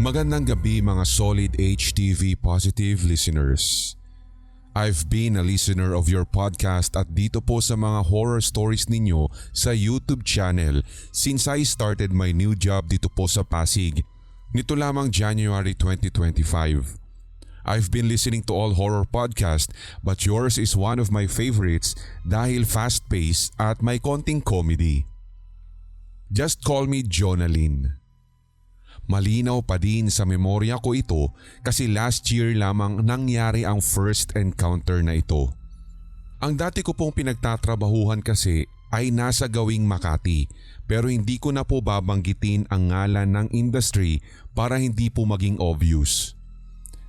Magandang gabi mga solid HTV positive listeners. I've been a listener of your podcast at dito po sa mga horror stories ninyo sa YouTube channel since I started my new job dito po sa Pasig. Nito lamang January 2025. I've been listening to all horror podcasts but yours is one of my favorites dahil fast-paced at may konting comedy. Just call me Jonalyn. Malinaw pa din sa memorya ko ito kasi last year lamang nangyari ang first encounter na ito. Ang dati ko pong pinagtatrabahuhan kasi ay nasa gawing Makati pero hindi ko na po babanggitin ang ngalan ng industry para hindi po maging obvious.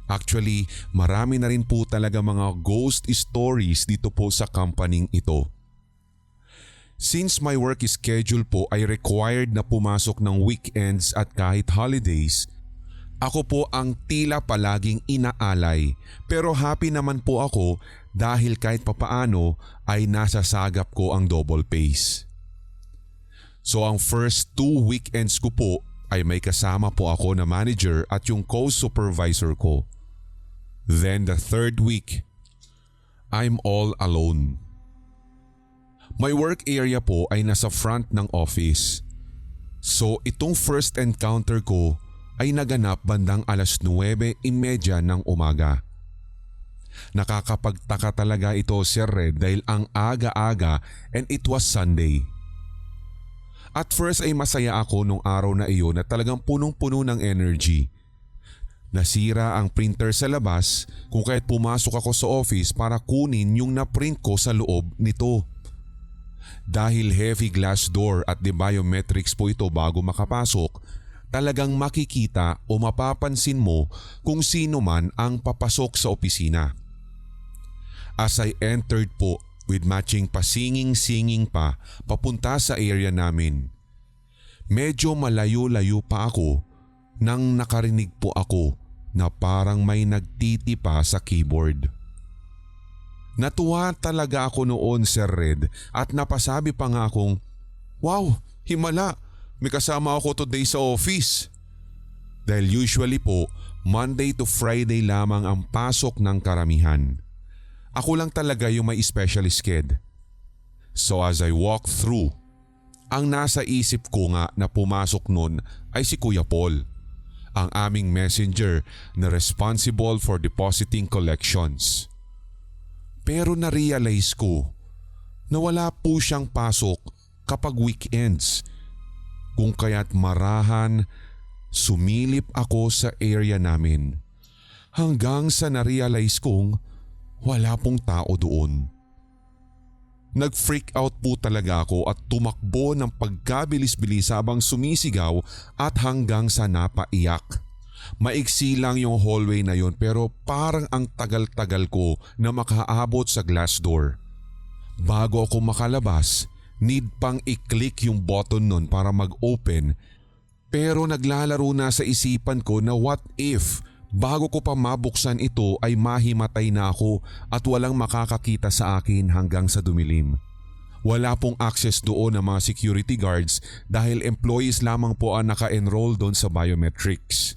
Actually, marami na rin po talaga mga ghost stories dito po sa companying ito. Since my work schedule po ay required na pumasok ng weekends at kahit holidays, ako po ang tila palaging inaalay pero happy naman po ako dahil kahit papaano ay nasasagap ko ang double pays. So ang first 2 weekends ko po ay may kasama po ako na manager at yung co-supervisor ko. Then the third week, I'm all alone. My work area po ay nasa front ng office. So itong first encounter ko ay naganap bandang 9:30 ng umaga. Nakakapagtaka talaga ito Sir Red dahil ang aga-aga and it was Sunday. At first ay masaya ako nung araw na iyon na talagang punong-puno ng energy. Nasira ang printer sa labas kung kaya't pumasok ako sa office para kunin yung na-print ko sa loob nito. Dahil heavy glass door at the biometrics po ito bago makapasok, talagang makikita o mapapansin mo kung sino man ang papasok sa opisina. As I entered po with matching pasinging-singing pa papunta sa area namin. Medyo malayo-layo pa ako nang nakarinig po ako na parang may nagtitipa sa keyboard. Natuwa talaga ako noon Sir Red at napasabi pa nga akong, "Wow, himala, may kasama ako today sa office." Dahil usually po, Monday to Friday lamang ang pasok ng karamihan. Ako lang talaga yung may special sked. So as I walk through, ang nasa isip ko nga na pumasok nun ay si Kuya Paul, ang aming messenger na responsible for depositing collections. Pero na-realize ko na wala po siyang pasok kapag weekends. Kung kaya't marahan, sumilip ako sa area namin hanggang sa na-realize kong wala pong tao doon. Nag-freak out po talaga ako at tumakbo ng pagkabilis-bilis habang sumisigaw at hanggang sa napaiyak. Maiksi lang yung hallway na yon pero parang ang tagal-tagal ko na makaabot sa glass door. Bago ako makalabas, need pang i-click yung button nun para mag-open pero naglalaro na sa isipan ko na what if bago ko pa mabuksan ito ay mahimatay na ako at walang makakakita sa akin hanggang sa dumilim. Wala pong access doon ng mga security guards dahil employees lamang po ang naka-enroll doon sa biometrics.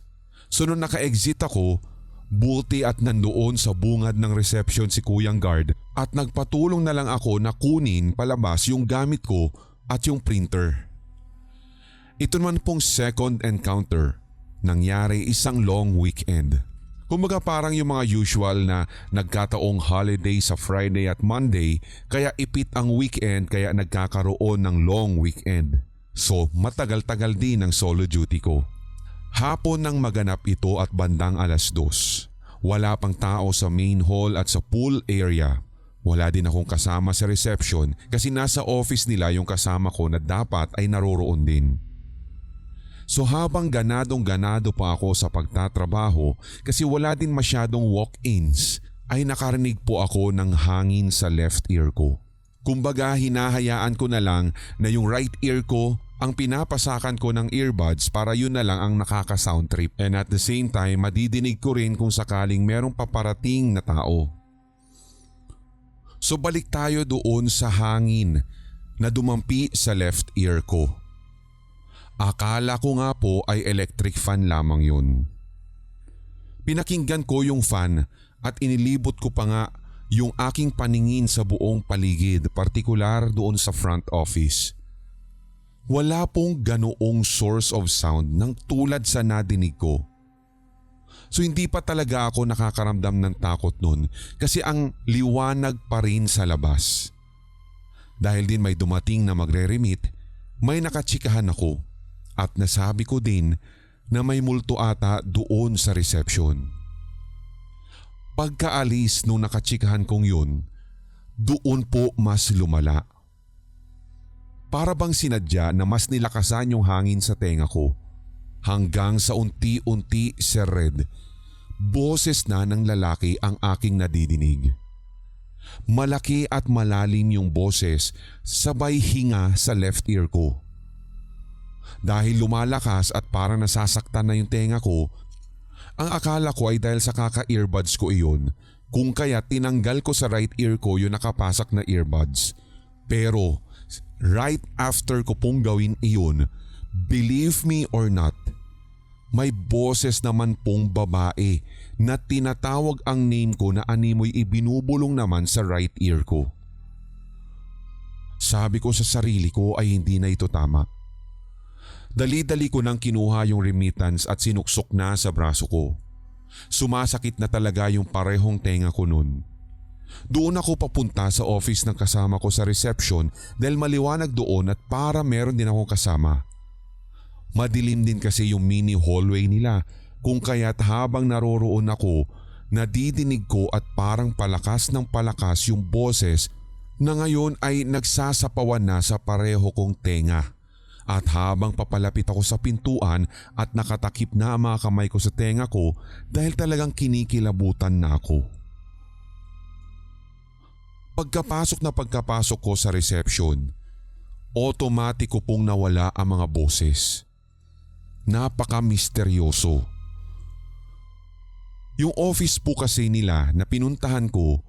So nung naka-exit ako, buti at nandoon sa bungad ng reception si Kuyang Guard at nagpatulong na lang ako na kunin palabas yung gamit ko at yung printer. Ito naman pong second encounter, nangyari isang long weekend. Kumbaga parang yung mga usual na nagkataong holiday sa Friday at Monday kaya ipit ang weekend kaya nagkakaroon ng long weekend. So matagal-tagal din ang solo duty ko. Hapon nang maganap ito at bandang 2:00. Wala pang tao sa main hall at sa pool area. Wala din akong kasama sa reception kasi nasa office nila yung kasama ko na dapat ay naroroon din. So habang ganadong-ganado pa ako sa pagtatrabaho kasi wala din masyadong walk-ins ay nakarinig po ako ng hangin sa left ear ko. Kumbaga hinahayaan ko na lang na yung right ear ko ang pinapasakan ko ng earbuds para yun na lang ang nakaka-sound trip and at the same time madidinig ko rin kung sakaling merong paparating na tao. So So balik tayo doon sa hangin na dumampi sa left ear ko. Akala ko nga po ay electric fan lamang yun. Pinakinggan ko yung fan at inilibot ko pa nga yung aking paningin sa buong paligid, partikular doon sa front office. Wala pong ganoong source of sound ng tulad sa nadinig ko. So hindi pa talaga ako nakakaramdam ng takot nun kasi ang liwanag pa rin sa labas. Dahil din may dumating na magre-remit, may nakatsikahan ako at nasabi ko din na may multo ata doon sa reception. Pagkaalis nung nakatsikahan kong yun, doon po mas lumala. Para bang sinadya na mas nilakasan yung hangin sa tenga ko hanggang sa unti-unti, Sir Red, boses na ng lalaki ang aking nadidinig. Malaki at malalim yung boses, sabay hinga sa left ear ko. Dahil lumalakas at parang nasasaktan na yung tenga ko, ang akala ko ay dahil sa kaka-earbuds ko iyon, kung kaya tinanggal ko sa right ear ko yung nakapasak na earbuds. Pero right after ko pong gawin iyon, believe me or not, may boses naman pong babae na tinatawag ang name ko na animoy ibinubulong naman sa right ear ko. Sabi ko sa sarili ko ay hindi na ito tama. Dali-dali ko nang kinuha yung remittance at sinuksok na sa braso ko. Sumasakit na talaga yung parehong tenga ko nun. Doon ako papunta sa office ng kasama ko sa reception dahil maliwanag doon at para meron din akong kasama. Madilim din kasi yung mini hallway nila kung kaya't habang naroroon ako, nadidinig ko at parang palakas ng palakas yung boses na ngayon ay nagsasapawan na sa pareho kong tenga. At habang papalapit ako sa pintuan at nakatakip na ang mga kamay ko sa tenga ko dahil talagang kinikilabutan na ako. Pagkapasok ko sa reception, otomatiko pong nawala ang mga boses. Napaka-misteryoso. Yung office po kasi nila na pinuntahan ko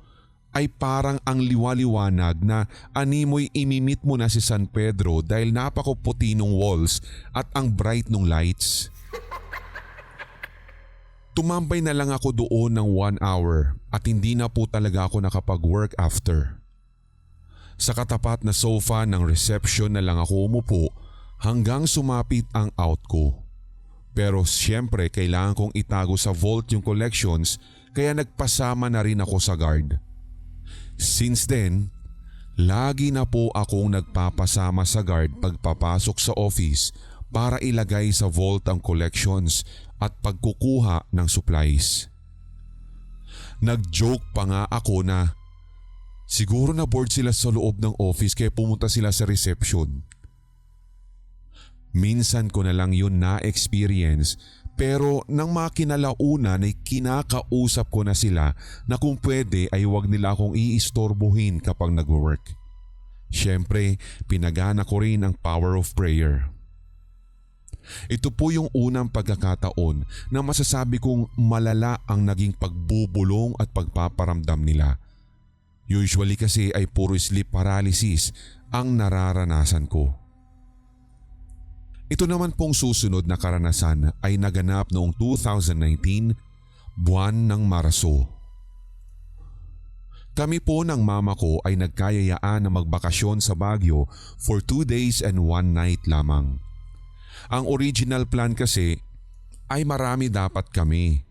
ay parang ang liwaliwanag na animoy imimit mo na si San Pedro dahil napakaputi nung walls at ang bright nung lights. Tumambay na lang ako doon ng 1 hour at hindi na po talaga ako nakapag-work after. Sa katapat na sofa ng reception na lang ako umupo hanggang sumapit ang out ko. Pero siyempre kailangan kong itago sa vault yung collections kaya nagpasama na rin ako sa guard. Since then, lagi na po akong nagpapasama sa guard pagpapasok sa office para ilagay sa vault ang collections at pagkukuha ng supplies. Nag-joke pa nga ako na siguro na bored sila sa loob ng office kaya pumunta sila sa reception. Minsan ko na lang yun na-experience pero nang makinalaunan ay kinakausap ko na sila na kung pwede ay huwag nila akong iistorbohin kapag nag-work. Siyempre, pinagana ko rin ang power of prayer. Ito po yung unang pagkakataon na masasabi kong malala ang naging pagbubulong at pagpaparamdam nila. Usually kasi ay puro sleep paralysis ang nararanasan ko. Ito naman pong susunod na karanasan ay naganap noong 2019, buwan ng Marso. Kami po ng mama ko ay nagkayayaan na magbakasyon sa Baguio for 2 days and 1 night lamang. Ang original plan kasi ay marami dapat kami.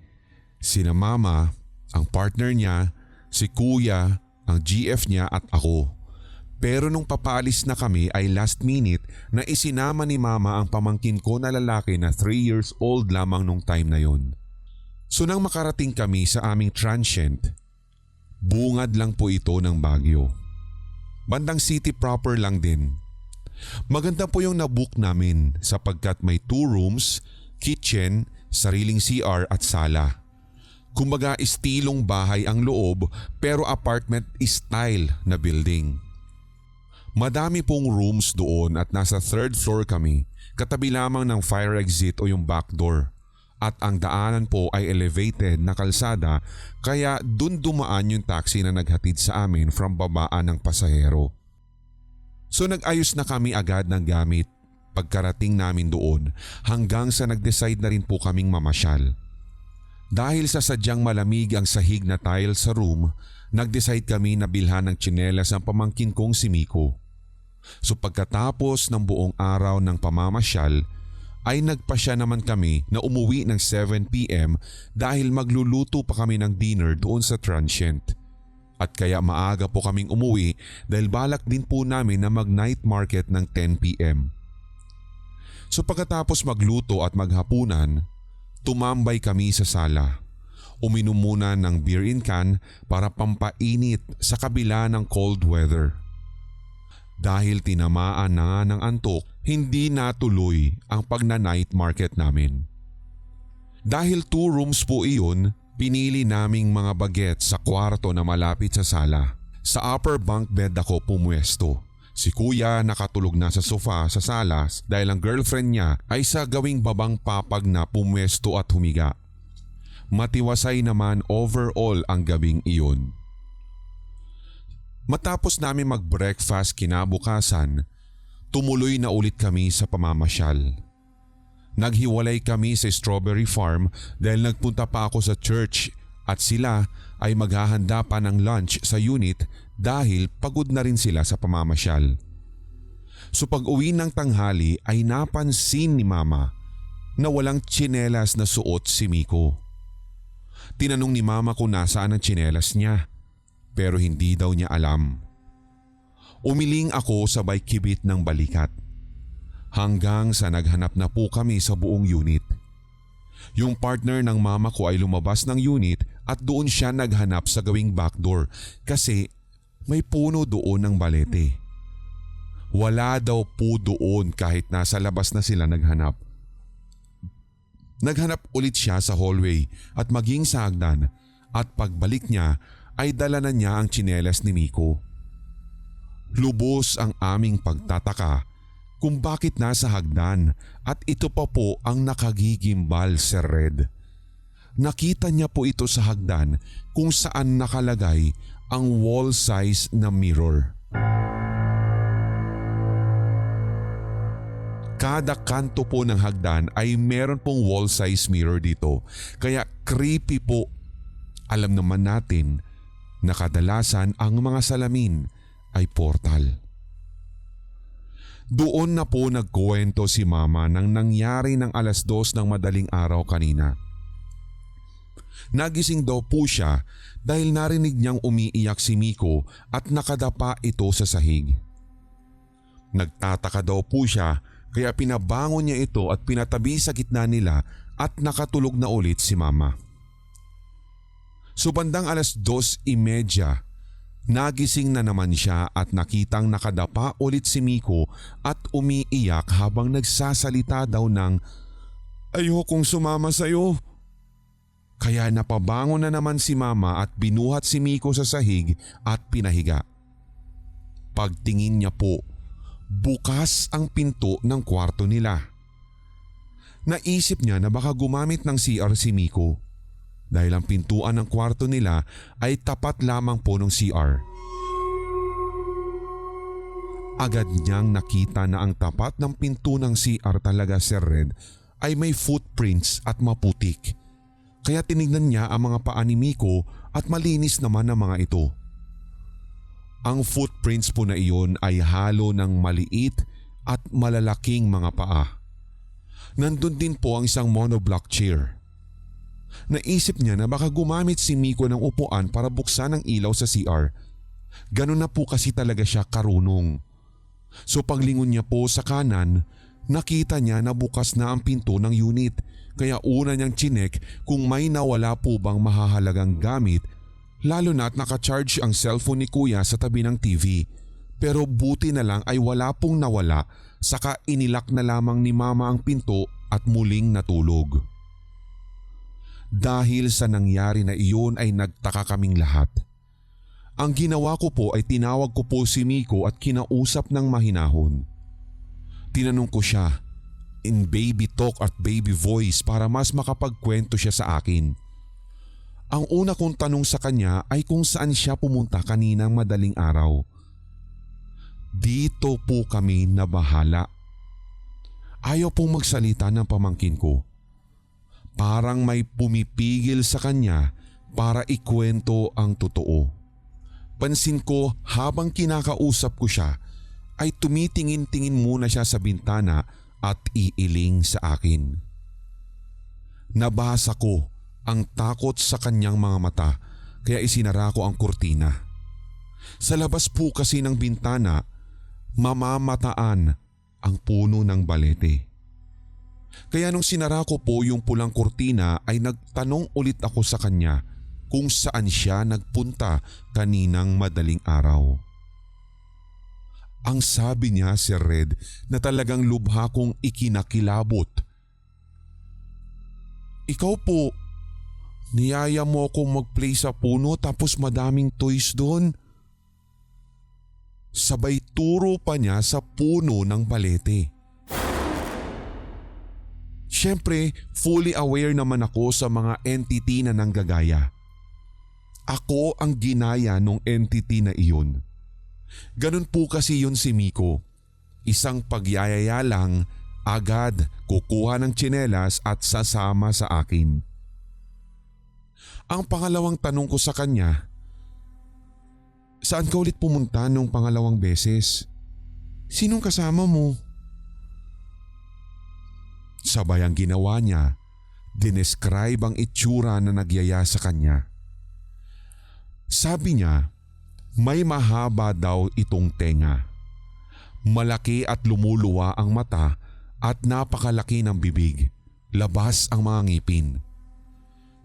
Sina mama, ang partner niya, si kuya, ang GF niya at ako. Pero nung papaalis na kami ay last minute na isinama ni mama ang pamangkin ko na lalaki na 3 years old lamang nung time na yon. So nang makarating kami sa aming transient, bungad lang po ito ng Baguio. Bandang city proper lang din. Maganda po yung nabook namin sapagkat may 2 rooms, kitchen, sariling CR at sala. Kumbaga estilong bahay ang loob pero apartment style na building. Madami pong rooms doon at nasa 3rd floor kami, katabi lamang ng fire exit o yung back door. at ang daanan po ay elevated na kalsada kaya dun dumaan yung taxi na naghatid sa amin from babaan ng pasahero. So nag-ayos na kami agad ng gamit pagkarating namin doon hanggang sa nag-decide na rin po kaming mamasyal. Dahil sa sadyang malamig ang sahig na tile sa room, nag-decide kami na bilhan ng tsinelas ang pamangkin kong si Miko. So pagkatapos ng buong araw ng pamamasyal ay nagpasya naman kami na umuwi ng 7 p.m. dahil magluluto pa kami ng dinner doon sa transient. At kaya maaga po kaming umuwi dahil balak din po namin na mag-night market ng 10 p.m. So pagkatapos magluto at maghapunan, tumambay kami sa sala. Uminom muna ng beer in can para pampainit sa kabila ng cold weather. Dahil tinamaan na ng antok, hindi natuloy ang pagna-night market namin. Dahil 2 rooms po iyon, pinili naming mga bagets sa kwarto na malapit sa sala. Sa upper bunk bed ako pumwesto. Si kuya nakatulog na sa sofa sa sala dahil ang girlfriend niya ay sa gawing babang papag na pumwesto at humiga. Matiwasay naman overall ang gabing iyon. Matapos namin mag-breakfast kinabukasan, tumuloy na ulit kami sa pamamasyal. Naghiwalay kami sa strawberry farm dahil nagpunta pa ako sa church at sila ay maghahanda pa ng lunch sa unit dahil pagod na rin sila sa pamamasyal. So pag uwi ng tanghali ay napansin ni Mama na walang tsinelas na suot si Miko. Tinanong ni Mama kung nasaan ang tsinelas niya. Pero hindi daw niya alam. Umiling ako sabay kibit ng balikat. Hanggang sa naghanap na po kami sa buong unit. Yung partner ng mama ko ay lumabas ng unit at doon siya naghanap sa gawing backdoor kasi may puno doon ng balete. Wala daw po doon kahit nasa labas na sila naghanap. Naghanap ulit siya sa hallway at maging sa hagdan at pagbalik niya ay dala na niya ang tsinelas ni Miko. Lubos ang aming pagtataka kung bakit nasa hagdan at ito pa po ang nakagigimbal, Sir Red. Nakita niya po ito sa hagdan kung saan nakalagay ang wall size na mirror. Kada kanto po ng hagdan ay meron pong wall size mirror dito kaya creepy po. Alam naman natin na kadalasan ang mga salamin ay portal. Doon na po nagkuwento si Mama ng nangyari ng 2:00 ng madaling araw kanina. Nagising daw po siya dahil narinig niyang umiiyak si Miko at nakadapa ito sa sahig. Nagtataka daw po siya kaya pinabangon niya ito at pinatabi sa gitna nila at nakatulog na ulit si Mama. So bandang 2:30, nagising na naman siya at nakitang nakadapa ulit si Miko at umiiyak habang nagsasalita daw ng "Ayokong sumama sa'yo." Kaya napabangon na naman si Mama at binuhat si Miko sa sahig at pinahiga. Pagtingin niya po, bukas ang pinto ng kwarto nila. Naisip niya na baka gumamit ng CR si Miko. Dahil ang pintuan ng kwarto nila ay tapat lamang po ng CR. Agad niyang nakita na ang tapat ng pinto ng CR talaga, Sir Red, ay may footprints at maputik. Kaya tinignan niya ang mga paa ni Miko at malinis naman ang mga ito. Ang footprints po na iyon ay halo ng maliit at malalaking mga paa. Nandun din po ang isang monoblock chair. Naisip niya na baka gumamit si Miko ng upuan para buksan ang ilaw sa CR. Ganun na po kasi talaga siya karunong. So paglingon niya po sa kanan, nakita niya na bukas na ang pinto ng unit. Kaya una niyang chinek kung may nawala po bang mahahalagang gamit, lalo na at nakacharge ang cellphone ni Kuya sa tabi ng TV. Pero buti na lang ay wala pong nawala, saka inilak na lamang ni Mama ang pinto at muling natulog. Dahil sa nangyari na iyon ay nagtaka kaming lahat. Ang ginawa ko po ay tinawag ko po si Miko at kinausap ng mahinahon. Tinanong ko siya, in baby talk at baby voice para mas makapagkwento siya sa akin. Ang una kong tanong sa kanya ay kung saan siya pumunta kaninang madaling araw. Dito po kami nabahala. Ayaw pong magsalita ng pamangkin ko. Parang may pumipigil sa kanya para ikwento ang totoo. Pansin ko habang kinakausap ko siya ay tumitingin-tingin muna siya sa bintana at iiling sa akin. Nabasa ko ang takot sa kanyang mga mata kaya isinara ko ang kurtina. Sa labas po kasi ng bintana, mamamataan ang puno ng balete. Kaya nung sinara ko po yung pulang kurtina ay nagtanong ulit ako sa kanya kung saan siya nagpunta kaninang madaling araw. Ang sabi niya, Sir Red, na talagang lubha kong ikinakilabot. Ikaw po, niyaya mo akong mag-play sa puno tapos madaming toys doon. Sabay turo pa niya sa puno ng balete. Siyempre, fully aware naman ako sa mga entity na nanggagaya. Ako ang ginaya nung entity na iyon. Ganun po kasi yun si Miko. Isang pagyayaya lang, agad kukuha ng tsinelas at sasama sa akin. Ang pangalawang tanong ko sa kanya, saan ka ulit pumunta nung pangalawang beses? Sinong kasama mo? Sabay ang ginawa niya, dinescribe ang itsura na nagyaya sa kanya. Sabi niya, may mahaba daw itong tenga. Malaki at lumuluwa ang mata at napakalaki ng bibig. Labas ang mga ngipin.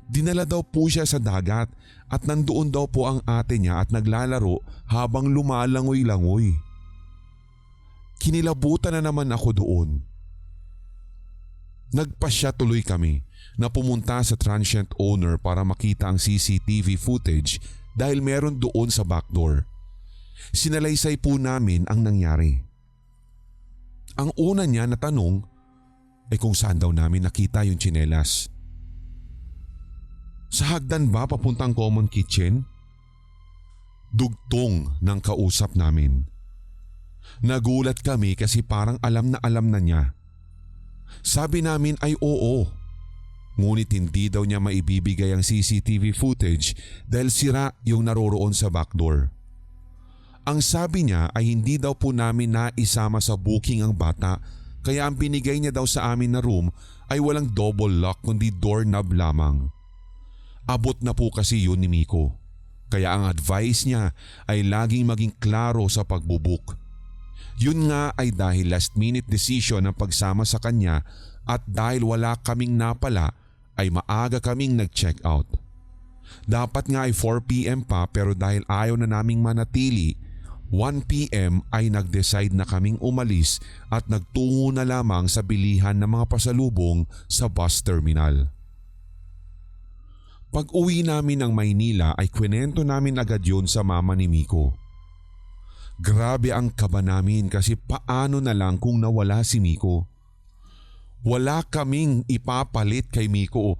Dinala daw po siya sa dagat at nandoon daw po ang ate niya at naglalaro habang lumalangoy-langoy. Kinilabutan na naman ako doon. Nagpasya tuloy kami na pumunta sa transient owner para makita ang CCTV footage dahil meron doon sa backdoor. Sinalaysay po namin ang nangyari. Ang una niya na tanong ay kung saan daw namin nakita yung tsinelas. Sa hagdan ba papuntang common kitchen? Dugtong ng kausap namin. Nagulat kami kasi parang alam na niya. Sabi namin ay oo. Ngunit hindi daw niya maibibigay ang CCTV footage dahil sira yung naroroon sa backdoor. Ang sabi niya ay hindi daw po namin naisama sa booking ang bata kaya ang binigay niya daw sa amin na room ay walang double lock kundi doorknob lamang. Abot na po kasi yun ni Miko. Kaya ang advice niya ay laging maging klaro sa pagbubook. Yun nga ay dahil last minute decision ang pagsama sa kanya at dahil wala kaming napala ay maaga kaming nag-check out. Dapat nga ay 4 PM pa pero dahil ayaw na naming manatili, 1 PM ay nag-decide na kaming umalis at nagtungo na lamang sa bilihan ng mga pasalubong sa bus terminal. Pag uwi namin ng Maynila ay kwento namin agad yun sa mama ni Miko. Grabe ang kaba namin kasi paano na lang kung nawala si Miko. Wala kaming ipapalit kay Miko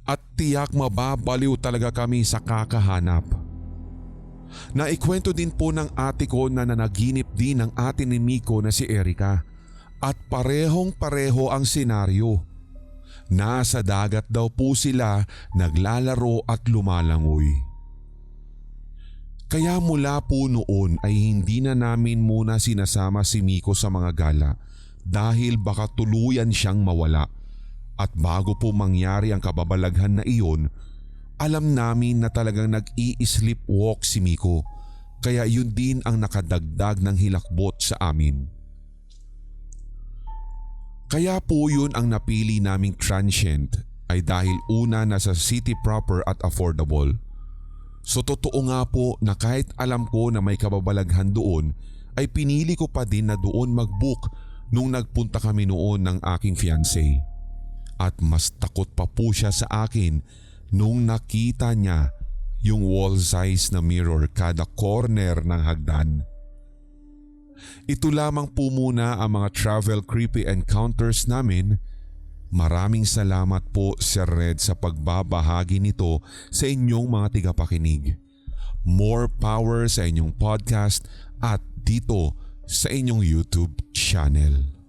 at tiyak mababaliw talaga kami sa kakahanap. Naikwento din po ng ate ko na nanaginip din ng ate ni Miko na si Erica at parehong-pareho ang senaryo. Nasa dagat daw po sila naglalaro at lumalangoy. Kaya mula po noon ay hindi na namin muna sinasama si Miko sa mga gala dahil baka tuluyan siyang mawala. At bago po mangyari ang kababalaghan na iyon, alam namin na talagang nag-i-sleepwalk si Miko kaya yun din ang nakadagdag ng hilakbot sa amin. Kaya po yun ang napili naming transient ay dahil una nasa city proper at affordable. So totoo nga po na kahit alam ko na may kababalaghan doon ay pinili ko pa din na doon mag-book nung nagpunta kami noon ng aking fiancé. At mas takot pa po siya sa akin nung nakita niya yung wall size na mirror kada corner ng hagdan. Ito lamang po muna ang mga travel creepy encounters namin. Maraming salamat po Sir Red sa pagbabahagi nito sa inyong mga tigapakinig. More power sa inyong podcast at dito sa inyong YouTube channel.